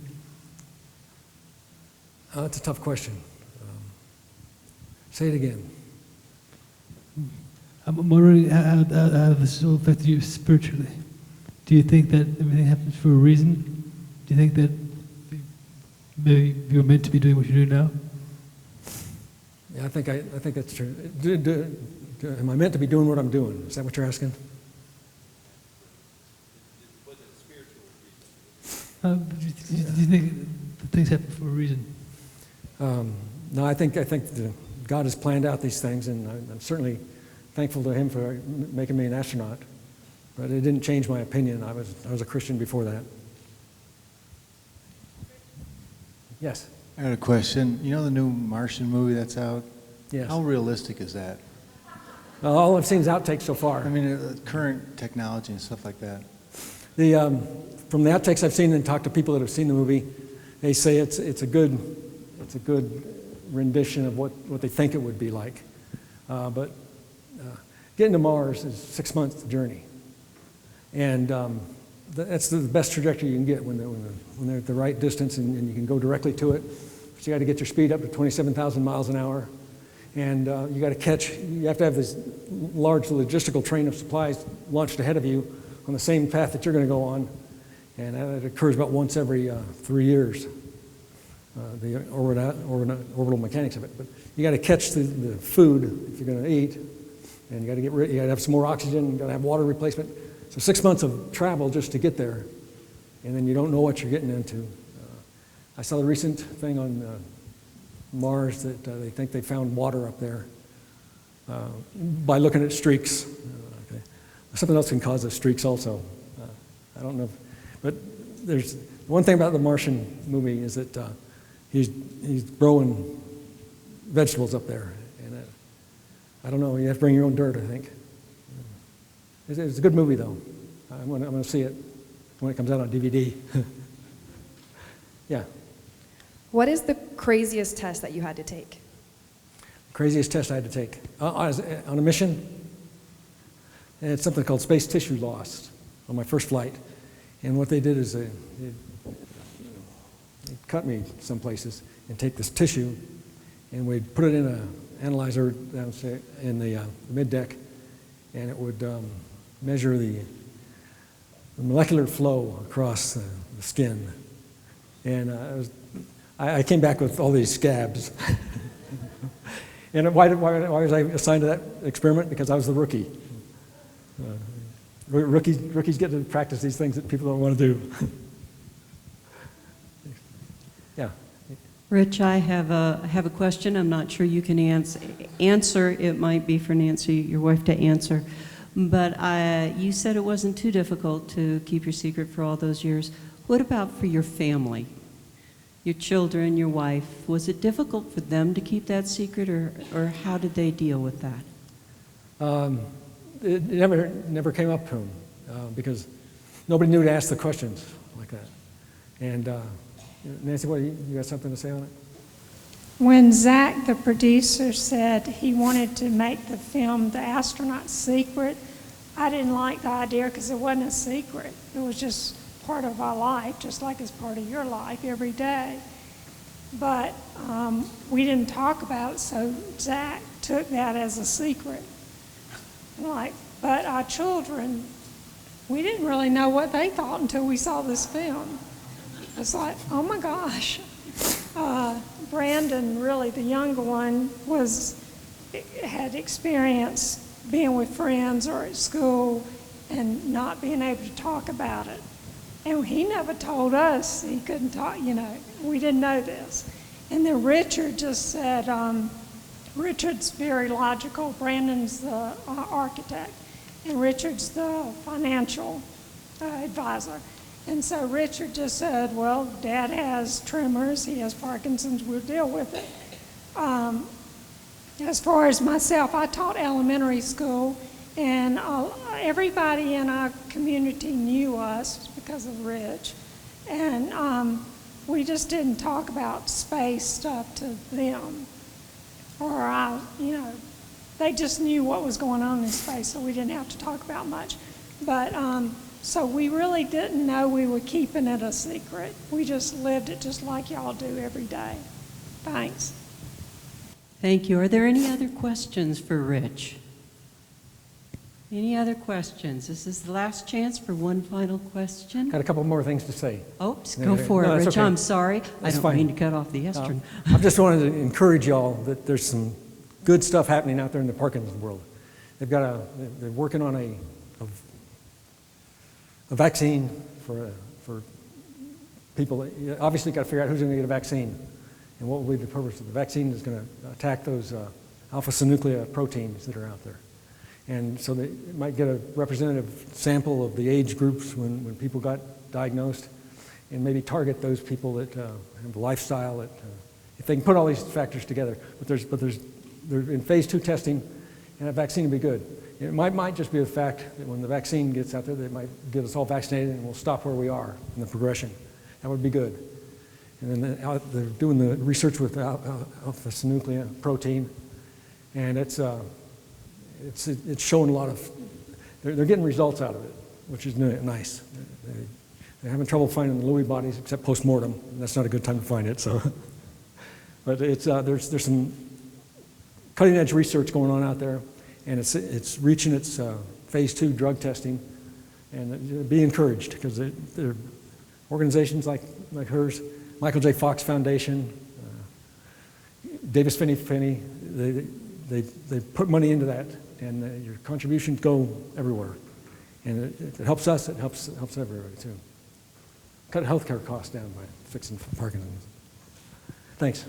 That's a tough question. Say it again. I'm wondering how this all affected you spiritually. Do you think that everything happens for a reason? Do you think that maybe you're meant to be doing what you do now? Yeah, I think that's true. Am I meant to be doing what I'm doing? Is that what you're asking? Do you think that things happen for a reason? No, I think God has planned out these things, and I'm certainly thankful to Him for making me an astronaut. But it didn't change my opinion. I was a Christian before that. Yes. I had a question. You know the new Martian movie that's out? Yes. How realistic is that? All I've seen is outtakes so far. I mean, current technology and stuff like that. From the outtakes I've seen and talked to people that have seen the movie, they say it's a good rendition of what they think it would be like. But getting to Mars is 6 months journey, and that's the best trajectory you can get when they're at the right distance and you can go directly to it. But you got to get your speed up to 27,000 miles an hour, and you have to have this large logistical train of supplies launched ahead of you on the same path that you're going to go on, and it occurs about once every 3 years. The orbital mechanics of it, but you got to catch the food if you're going to eat, and you got to have some more oxygen. You got to have water replacement. So 6 months of travel just to get there, and then you don't know what you're getting into. I saw the recent thing on Mars that they think they found water up there by looking at streaks. Okay. Something else can cause those streaks also. I don't know, but there's one thing about the Martian movie is that he's growing vegetables up there, and I don't know. You have to bring your own dirt, I think. It's a good movie, though. I'm going to see it when it comes out on DVD. Yeah. What is the craziest test that you had to take? Craziest test I had to take on a mission. And it's something called space tissue loss on my first flight, and what they did is they cut me some places and take this tissue, and we'd put it in an analyzer downstairs in the mid-deck, and it would measure the molecular flow across the skin. And I came back with all these scabs. And why was I assigned to that experiment? Because I was the rookie. Rookies get to practice these things that people don't want to do. Yeah. Rich, I have a question. I'm not sure you can answer. It might be for Nancy, your wife, to answer. But you said it wasn't too difficult to keep your secret for all those years. What about for your family? Your children, your wife, was it difficult for them to keep that secret, or how did they deal with that? It never came up to him because nobody knew to ask the questions like that. And Nancy, what, you got something to say on it? When Zach, the producer, said he wanted to make the film The Astronaut secret, I didn't like the idea because it wasn't a secret. It was just part of our life, just like it's part of your life every day. But we didn't talk about it, so Zach took that as a secret. But our children, we didn't really know what they thought until we saw this film. It's like, oh my gosh. Brandon, really the younger one, had experience being with friends or at school and not being able to talk about it. And he never told us he couldn't talk, we didn't know this. And then Richard just said, Richard's very logical. Brandon's the architect, and Richard's the financial advisor. And so Richard just said, well, Dad has tremors, he has Parkinson's, we'll deal with it. As far as myself, I taught elementary school, and everybody in our community knew us because of Rich. And we just didn't talk about space stuff to them. Or they just knew what was going on in space, so we didn't have to talk about much. But so we really didn't know we were keeping it a secret. We just lived it just like y'all do every day. Thanks. Thank you. Are there any other questions for Rich? Any other questions? This is the last chance for one final question. Got a couple more things to say. Oops, go for it, Rich. Okay. I'm sorry. I don't mean to cut off the astronaut. I just wanted to encourage y'all that there's some good stuff happening out there in the Parkinson's world. They're working on a vaccine for people. Obviously, got to figure out who's going to get a vaccine and what will be the purpose of the vaccine. Is going to attack those alpha-synuclein proteins that are out there. And so they might get a representative sample of the age groups when people got diagnosed, and maybe target those people that have a lifestyle that, if they can put all these factors together. They're in phase 2 testing, and a vaccine would be good. It might just be the fact that when the vaccine gets out there, they might get us all vaccinated and we'll stop where we are in the progression. That would be good. And then they're doing the research with alpha-synuclein protein, and it's showing a lot of, they're getting results out of it, which is nice. They're having trouble finding the Lewy bodies except post-mortem, and that's not a good time to find it. So, but there's some cutting-edge research going on out there, and it's reaching its phase 2 drug testing, and be encouraged because they're organizations like hers, Michael J. Fox Foundation, Davis Finney, they put money into that, and your contributions go everywhere. And it helps us, it helps everybody too. Cut healthcare costs down by fixing Parkinson's. Thanks.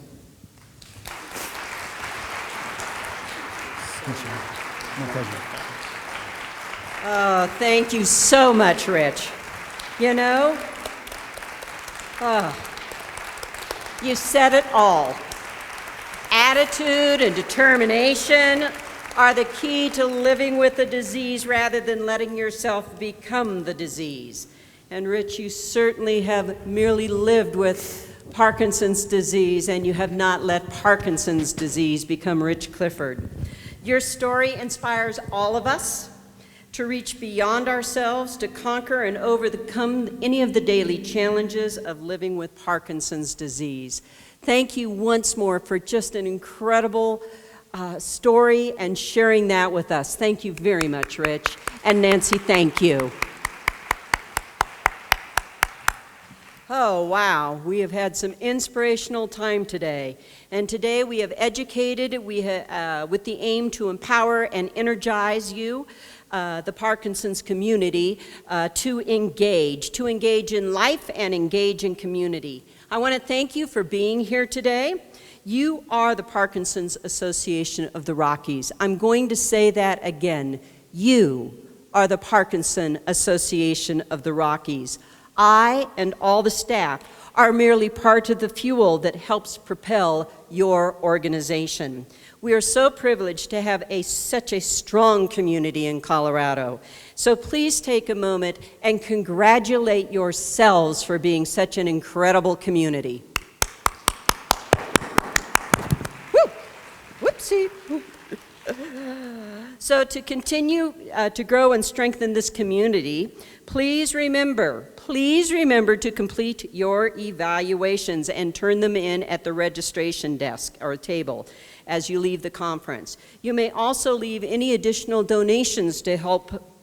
My pleasure. Oh, thank you so much, Rich. You said it all. Attitude and determination are the key to living with the disease rather than letting yourself become the disease. And Rich, you certainly have merely lived with Parkinson's disease, and you have not let Parkinson's disease become Rich Clifford. Your story inspires all of us to reach beyond ourselves, to conquer and overcome any of the daily challenges of living with Parkinson's disease. Thank you once more for just an incredible story and sharing that with us. Thank you very much, Rich. And Nancy, thank you. Oh, wow. We have had some inspirational time today. And today we have educated with the aim to empower and energize you, the Parkinson's community, to engage in life and engage in community. I want to thank you for being here today. You are the Parkinson's Association of the Rockies. I'm going to say that again. You are the Parkinson Association of the Rockies. I and all the staff are merely part of the fuel that helps propel your organization. We are so privileged to have such a strong community in Colorado. So please take a moment and congratulate yourselves for being such an incredible community. Woo! Whoopsie. So to continue to grow and strengthen this community, please remember to complete your evaluations and turn them in at the registration desk or table as you leave the conference. You may also leave any additional donations to help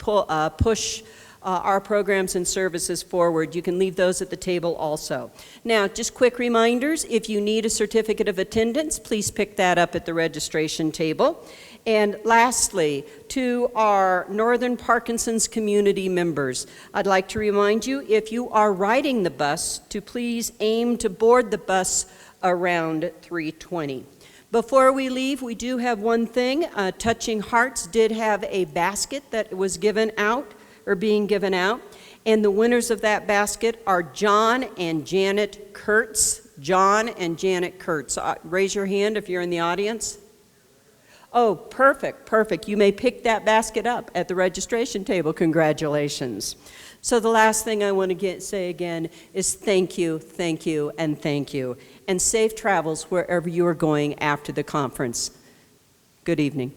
push our programs and services forward. You can leave those at the table also. Now, just quick reminders, if you need a certificate of attendance, please pick that up at the registration table. And lastly, to our Northern Parkinson's community members, I'd like to remind you, if you are riding the bus, to please aim to board the bus around 3:20. Before we leave, we do have one thing. Touching Hearts did have a basket that was given out, or being given out, and the winners of that basket are John and Janet Kurtz. John and Janet Kurtz. Raise your hand if you're in the audience. Oh, perfect, perfect. You may pick that basket up at the registration table. Congratulations. So the last thing I want to say again is thank you, and thank you. And safe travels wherever you are going after the conference. Good evening.